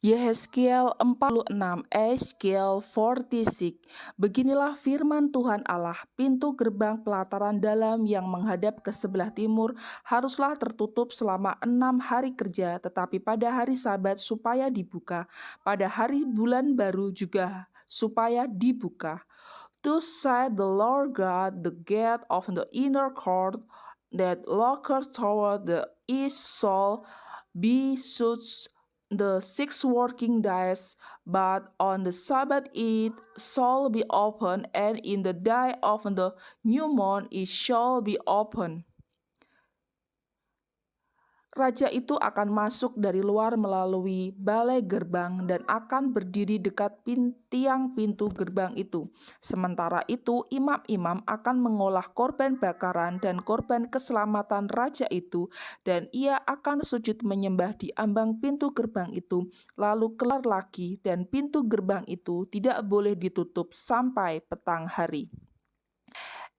Yehezkiel 46, Yehezkiel 46. Beginilah firman Tuhan Allah, pintu gerbang pelataran dalam yang menghadap ke sebelah timur haruslah tertutup selama 6 hari kerja, tetapi pada hari Sabat supaya dibuka, pada hari bulan baru juga supaya dibuka. Thus said the Lord God, the gate of the inner court that looketh toward the east shall be shut the 6 working days, but on the Sabbath it shall be open, and in the day of the new moon it shall be open. Raja itu akan masuk dari luar melalui balai gerbang dan akan berdiri dekat tiang pintu gerbang itu. Sementara itu, imam-imam akan mengolah korban bakaran dan korban keselamatan raja itu, dan ia akan sujud menyembah di ambang pintu gerbang itu, lalu keluar lagi, dan pintu gerbang itu tidak boleh ditutup sampai petang hari.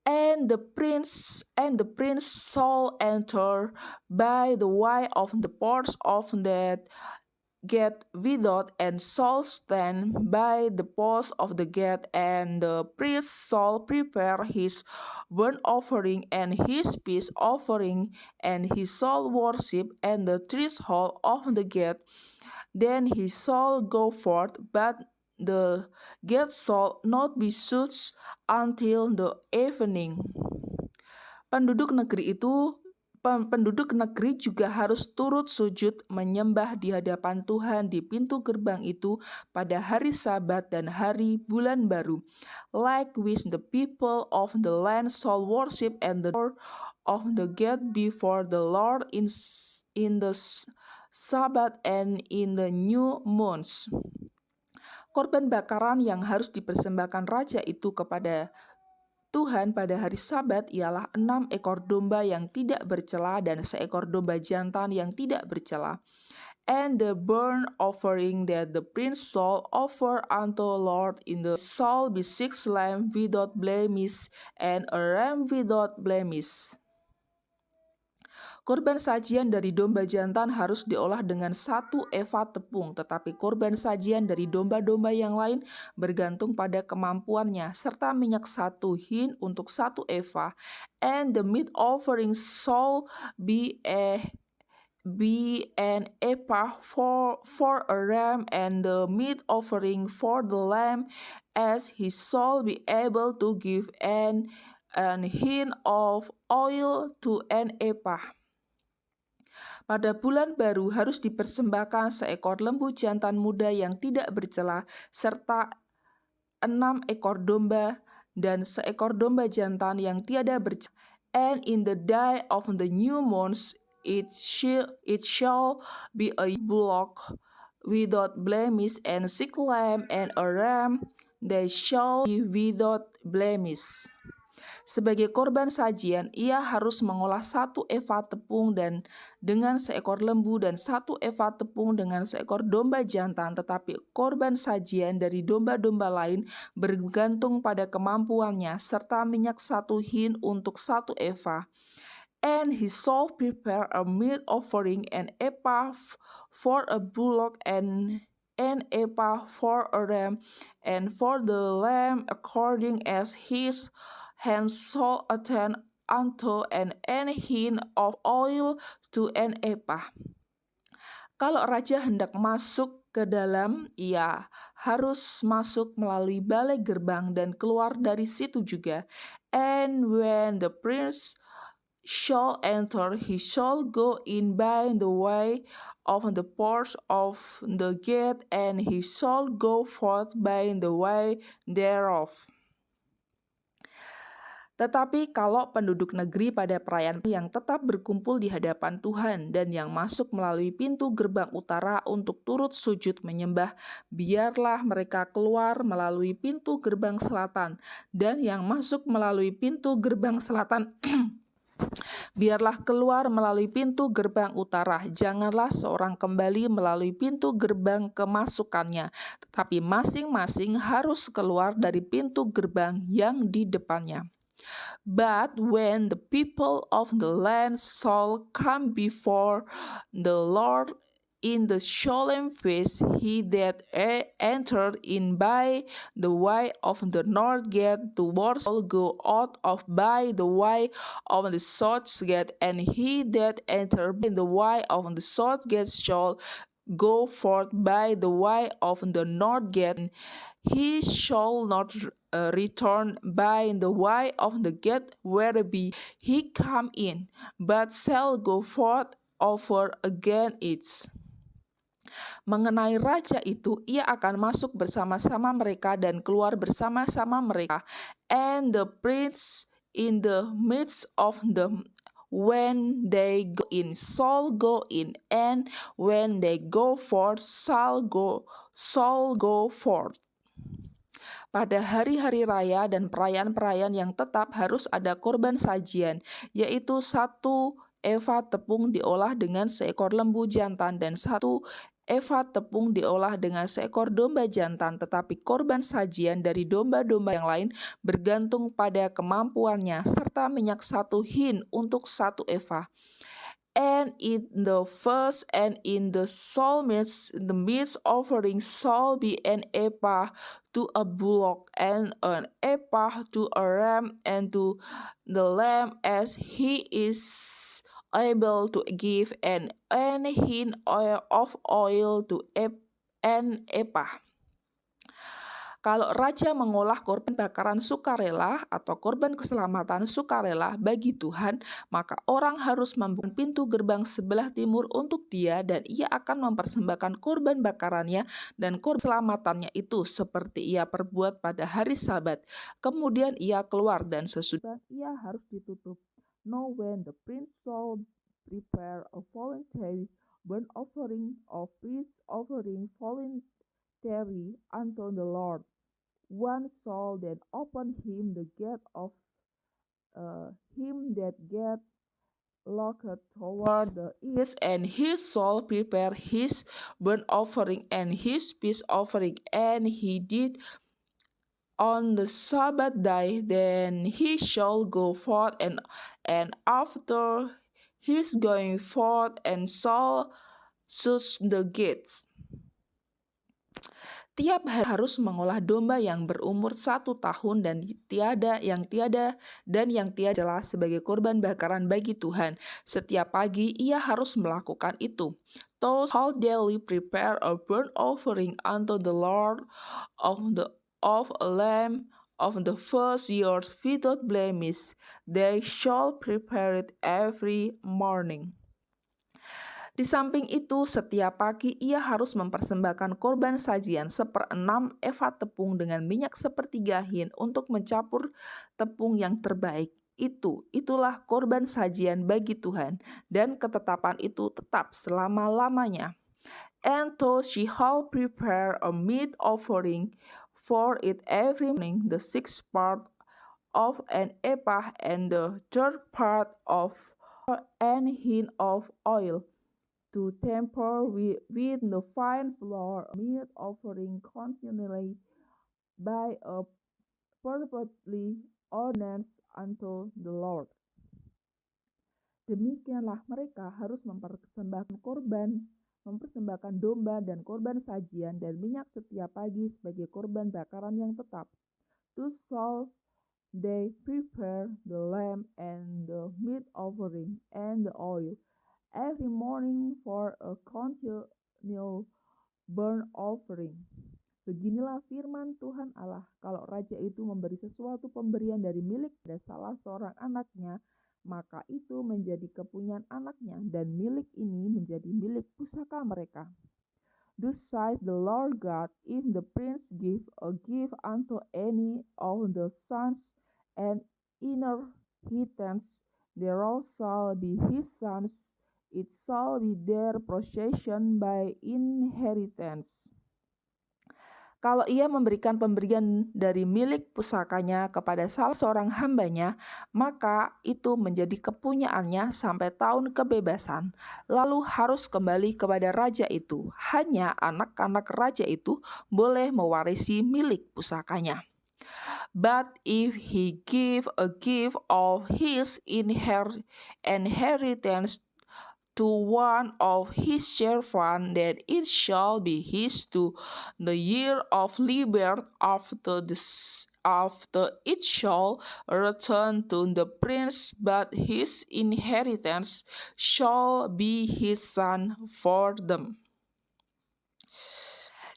And the prince shall enter by the way of the porch of that gate without, and shall stand by the post of the gate, and the priest shall prepare his burnt offering and his peace offering, and he shall worship at the threshold of the gate. Then he shall go forth, but the gate shall not be shut until the evening. Penduduk negeri juga harus turut sujud menyembah di hadapan Tuhan di pintu gerbang itu pada hari Sabat dan hari bulan baru. Likewise the people of the land shall worship at the door of the gate before the Lord in the Sabbath and in the new moons. Korban bakaran yang harus dipersembahkan raja itu kepada Tuhan pada hari Sabat ialah 6 ekor domba yang tidak bercela dan seekor domba jantan yang tidak bercela. And the burnt offering that the prince shall offer unto Lord in the shall be 6 lambs without blemish and a ram without blemish. Korban sajian dari domba jantan harus diolah dengan 1 eva tepung, tetapi korban sajian dari domba-domba yang lain bergantung pada kemampuannya, serta minyak 1 hin untuk 1 eva. And the meat offering shall be an ephah for a ram, and the meat offering for the lamb, as he shall be able to give an hin of oil to an ephah. Pada bulan baru harus dipersembahkan seekor lembu jantan muda yang tidak bercela, serta 6 ekor domba dan seekor domba jantan yang tiada bercela. And in the day of the new moons it shall be a bullock without blemish, and 6 lamb and a ram, they shall be without blemish. Sebagai korban sajian, ia harus mengolah 1 eva tepung dan dengan seekor lembu dan 1 eva tepung dengan seekor domba jantan, tetapi korban sajian dari domba-domba lain bergantung pada kemampuannya, serta minyak 1 hin untuk 1 eva. And he shall prepare a meat offering, an ephah for a bullock, and an ephah for a ram, and for the lamb according as his hand shall attend unto, and an hin of oil to an ephah. Kalau raja hendak masuk ke dalam, ia harus masuk melalui balai gerbang dan keluar dari situ juga. And when the prince shall enter, he shall go in by the way of the porch of the gate, and he shall go forth by the way thereof. Tetapi kalau penduduk negeri pada perayaan yang tetap berkumpul di hadapan Tuhan dan yang masuk melalui pintu gerbang utara untuk turut sujud menyembah, biarlah mereka keluar melalui pintu gerbang selatan, dan yang masuk melalui pintu gerbang selatan biarlah keluar melalui pintu gerbang utara. Janganlah seorang kembali melalui pintu gerbang kemasukannya, tetapi masing-masing harus keluar dari pintu gerbang yang di depannya. But when the people of the land shall come before the Lord in the solemn feast, he that entered in by the way of the north gate towards shall go out of by the way of the south gate, and he that entered by the way of the south gate shall go forth by the way of the north gate, and he shall not return by the way of the gate whereby he come in, but shall go forth over again it. Mengenai raja itu, ia akan masuk bersama-sama mereka dan keluar bersama-sama mereka. And the prince in the midst of them, when they go in shall go in, and when they go forth shall go forth. Pada hari-hari raya dan perayaan-perayaan yang tetap harus ada korban sajian, yaitu 1 eva tepung diolah dengan seekor lembu jantan dan 1 eva tepung diolah dengan seekor domba jantan, tetapi korban sajian dari domba-domba yang lain bergantung pada kemampuannya, serta minyak 1 hin untuk 1 eva. And in the first and in the psalmist, the meat offering shall be an ephah to a bullock, and an ephah to a ram, and to the lamb as he is able to give, and an hin of oil to an ephah. Kalau raja mengolah korban bakaran sukarela atau korban keselamatan sukarela bagi Tuhan, maka orang harus membuka pintu gerbang sebelah timur untuk dia, dan ia akan mempersembahkan korban bakarannya dan korban keselamatannya itu seperti ia perbuat pada hari Sabat. Kemudian ia keluar, dan sesudah ia harus ditutup. Now when the prince shall prepare a voluntary burnt offering of peace offering voluntary unto the Lord, one shall then open him the gate of him that gate looketh toward the east, and he shall prepare his burnt offering and his peace offering, and he did on the Sabbath day. Then he shall go forth, and after his going forth, and shall shut the gates. Tiap hari harus mengolah domba yang berumur 1 tahun dan yang tiada jelas sebagai korban bakaran bagi Tuhan. Setiap pagi ia harus melakukan itu. Thou shalt daily prepare a burnt offering unto the Lord of a lamb of the first year without blemish. They shall prepare it every morning. Di samping itu, setiap pagi ia harus mempersembahkan korban sajian 1/6 eva tepung dengan minyak 1/3 hin untuk mencampur tepung yang terbaik. Itulah korban sajian bagi Tuhan, dan ketetapan itu tetap selama-lamanya. And thou shalt prepare a meat offering for it every morning, the 6th part of an ephah, and the 3rd part of an hin of oil, to temper with the fine flour, meat offering continually by a perpetually ordinance unto the Lord. Demikianlah mereka harus mempersembahkan domba dan korban sajian dan minyak setiap pagi sebagai korban bakaran yang tetap. Thus shall they prepare the lamb and the meat offering and the oil every morning for a continual burnt offering. Beginilah firman Tuhan Allah, kalau raja itu memberi sesuatu pemberian dari milik pada salah seorang anaknya, maka itu menjadi kepunyaan anaknya, dan milik ini menjadi milik pusaka mereka. Thus saith the Lord God, if the prince give a gift unto any of the sons and inheritance thereof shall be his sons, it shall be their possession by inheritance. Kalau ia memberikan pemberian dari milik pusakanya kepada salah seorang hambanya, maka itu menjadi kepunyaannya sampai tahun kebebasan, lalu harus kembali kepada raja itu. Hanya anak-anak raja itu boleh mewarisi milik pusakanya. But if he give a gift of his inheritance to one of his servants that it shall be his to the year of liberty after it shall return to the prince, but his inheritance shall be his son for them.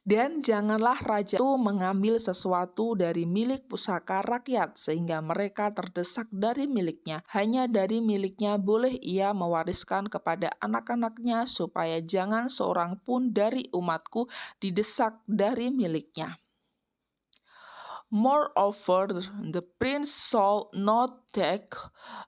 Dan janganlah raja itu mengambil sesuatu dari milik pusaka rakyat sehingga mereka terdesak dari miliknya. Hanya dari miliknya boleh ia mewariskan kepada anak-anaknya supaya jangan seorang pun dari umatku didesak dari miliknya. Moreover, the prince shall not take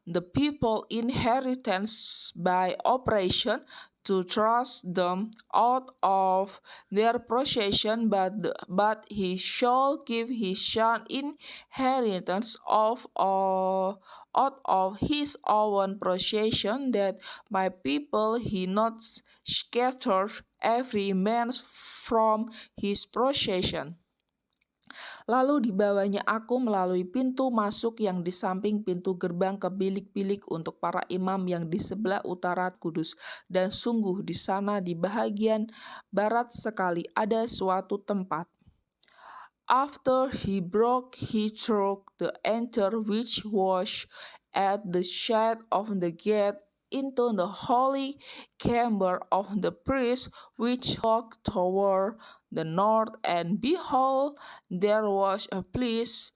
the people inheritance by oppression to thrust them out of their possession, but he shall give his son inheritance out of his own possession, that my people he not scatter every man from his possession. Lalu dibawanya aku melalui pintu masuk yang di samping pintu gerbang ke bilik-bilik untuk para imam yang di sebelah utara kudus. Dan sungguh di sana di bahagian barat sekali ada suatu tempat. After he broke, he threw the enter which was at the side of the gate into the holy chamber of the priest, which looked toward the north, and behold, there was a place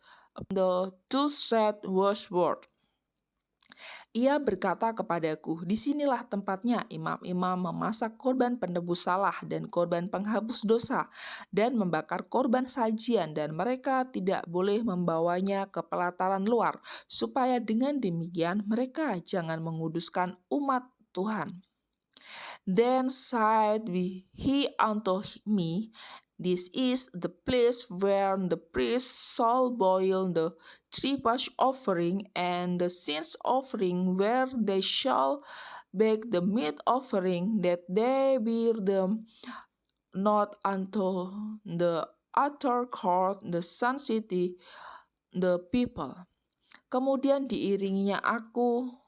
the two said westward. Ia berkata kepadaku, disinilah tempatnya imam-imam memasak korban penebus salah dan korban penghapus dosa dan membakar korban sajian, dan mereka tidak boleh membawanya ke pelataran luar, supaya dengan demikian mereka jangan menguduskan umat Tuhan. Then said he unto me, this is the place where the priest shall boil the trespass offering and the sins offering, where they shall bake the meat offering, that they bear them not unto the outer court, the sun city, the people. Kemudian diiringinya aku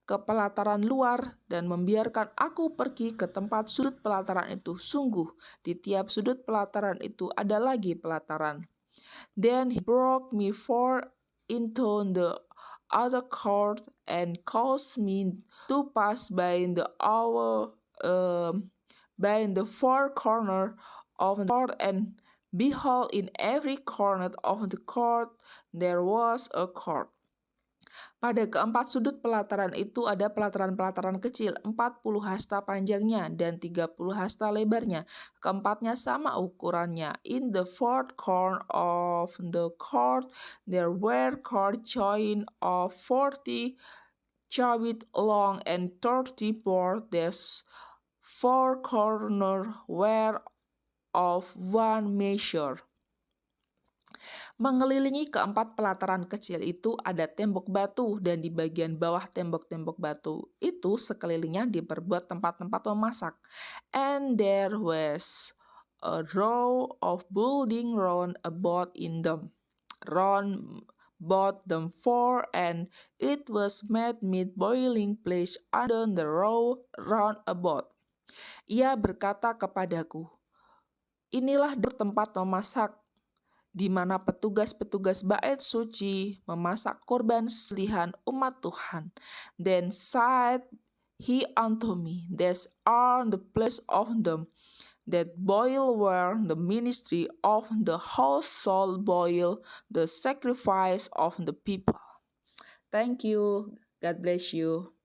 ke pelataran luar dan membiarkan aku pergi ke tempat sudut pelataran itu. Sungguh di tiap sudut pelataran itu ada lagi pelataran. Then he brought me forth into the other court and caused me to pass by the four corner of the court, and behold, in every corner of the court there was a court. Pada keempat sudut pelataran itu ada pelataran-pelataran kecil, 40 hasta panjangnya dan 30 hasta lebarnya. Keempatnya sama ukurannya. In the fourth corner of the court there were court joined of 40 cubits long and 30 broad. These four corners were of one measure. Mengelilingi keempat pelataran kecil itu ada tembok batu, dan di bagian bawah tembok-tembok batu itu sekelilingnya diperbuat tempat-tempat memasak. And there was a row of building round about in them, round about them four, and it was made meat boiling place under the row round about. Ia berkata kepadaku, inilah tempat memasak di mana petugas-petugas bait suci memasak korban sembelihan umat Tuhan. Then said he unto me, these are the place of them that boil, where the ministry of the house shall boil the sacrifice of the people. Thank you. God bless you.